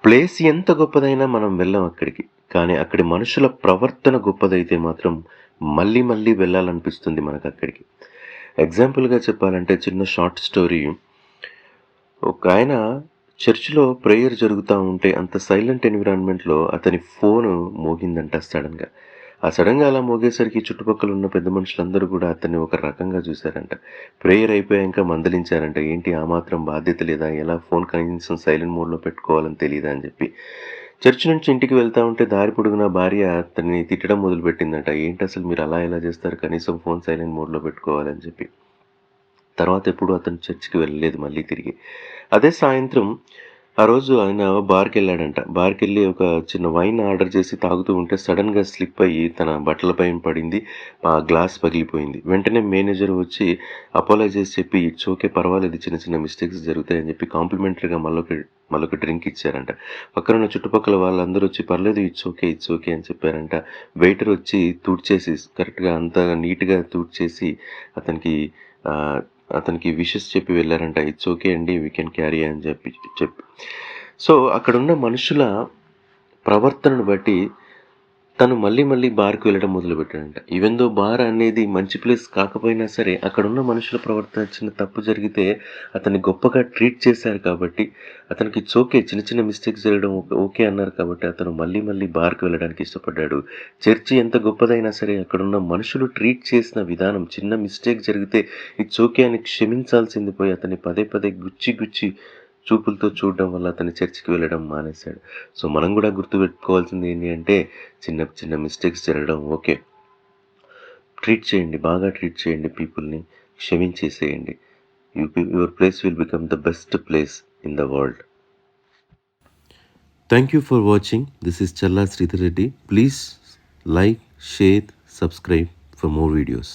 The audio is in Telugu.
ప్లేస్ ఎంత గొప్పదైనా మనం వెళ్ళం అక్కడికి. కానీ అక్కడి మనుషుల ప్రవర్తన గొప్పదైతే మాత్రం మళ్ళీ మళ్ళీ వెళ్ళాలనిపిస్తుంది మనకక్కడికి. ఎగ్జాంపుల్‌గా చెప్పాలంటే చిన్న షార్ట్ స్టోరీ. ఒకాయన చర్చ్‌లో ప్రేయర్ జరుగుతా ఉంటే అంత సైలెంట్ ఎన్విరాన్మెంట్‌లో అతని ఫోను మోగిందంట సడెన్‌గా. ఆ సడెన్‌గా అలా మోగేసరికి చుట్టుపక్కల ఉన్న పెద్ద మనుషులందరూ కూడా అతన్ని ఒక రకంగా చూసారంట. ప్రేయర్ అయిపోయాక మందలించారంట. ఏంటి ఆ మాత్రం బాధ్యత లేదా? ఎలా ఫోన్ కనీసం సైలెంట్ మోడ్‌లో పెట్టుకోవాలని తెలీదా అని చెప్పి. చర్చ్ నుంచి ఇంటికి వెళ్తా ఉంటే దారి పొడుగునా భార్య అతన్ని తిట్టడం మొదలుపెట్టిందట. ఏంటసలు మీరు అలా ఎలా చేస్తారు? కనీసం ఫోన్ సైలెంట్ మోడ్‌లో పెట్టుకోవాలని చెప్పి. తర్వాత ఎప్పుడు అతను చర్చ్‌కి వెళ్ళలేదు మళ్ళీ తిరిగి. అదే సాయంత్రం ఆ రోజు ఆయన బార్‌కెళ్ళాడంట. బార్‌కెళ్ళి ఒక చిన్న వైన్ ఆర్డర్ చేసి తాగుతూ ఉంటే సడెన్‌గా స్లిప్ అయ్యి తన బట్టల పైన పడింది. ఆ గ్లాస్ పగిలిపోయింది. వెంటనే మేనేజర్ వచ్చి అపాలజైజ్ చెప్పి ఇట్స్ ఓకే, పర్వాలేదు, చిన్న చిన్న మిస్టేక్స్ జరుగుతాయని చెప్పి కాంప్లిమెంటరీగా మళ్ళొక డ్రింక్ ఇచ్చారంట. పక్కనున్న చుట్టుపక్కల వాళ్ళందరూ వచ్చి పర్లేదు, ఇట్స్ ఓకే, ఇట్స్ ఓకే అని చెప్పారంట. వెయిటర్ వచ్చి తుడిచేసి కరెక్ట్‌గా అంతా నీట్‌గా తుడిచేసి అతనికి ఆహ్, అతనికి విషెస్ చెప్పి వెళ్లారంట. ఇట్స్ ఓకే అండి, వి కెన్ క్యారీ అని చెప్పి. సో, అక్కడున్న మనుషుల ప్రవర్తనను బట్టి తను మళ్ళీ మళ్ళీ బార్‌కి వెళ్ళడం మొదలుపెట్టాడంట. ఈవెన్ దో బార్ అనేది మంచి ప్లేస్ కాకపోయినా సరే, అక్కడున్న మనుషుల ప్రవర్తన చిన్న తప్పు జరిగితే అతన్ని గొప్పగా ట్రీట్ చేశారు కాబట్టి, అతనికి ఇట్స్ ఓకే, చిన్న చిన్న మిస్టేక్స్ జరగడం ఓకే అన్నారు కాబట్టి, అతను మళ్ళీ మళ్ళీ బార్‌కి వెళ్ళడానికి ఇష్టపడ్డాడు. చర్చి ఎంత గొప్పదైనా సరే, అక్కడున్న మనుషులు ట్రీట్ చేసిన విధానం, చిన్న మిస్టేక్ జరిగితే ఇట్స్ ఓకే అని క్షమించాల్సింది పోయి, అతన్ని పదే పదే గుచ్చి గుచ్చి చూపులతో చూడడం వల్ల అతను చర్చికి వెళ్ళడం మానేశాడు. సో, మనం కూడా గుర్తుపెట్టుకోవాల్సింది ఏంటి అంటే, చిన్న చిన్న మిస్టేక్స్ జరగడం ఓకే. ట్రీట్ చేయండి, బాగా ట్రీట్ చేయండి పీపుల్‌ని. క్షమించేసేయండి. Your place will become the best place in the world. Thank you for watching. This is Challa Sridhar Reddy. Please like, share, subscribe for more videos.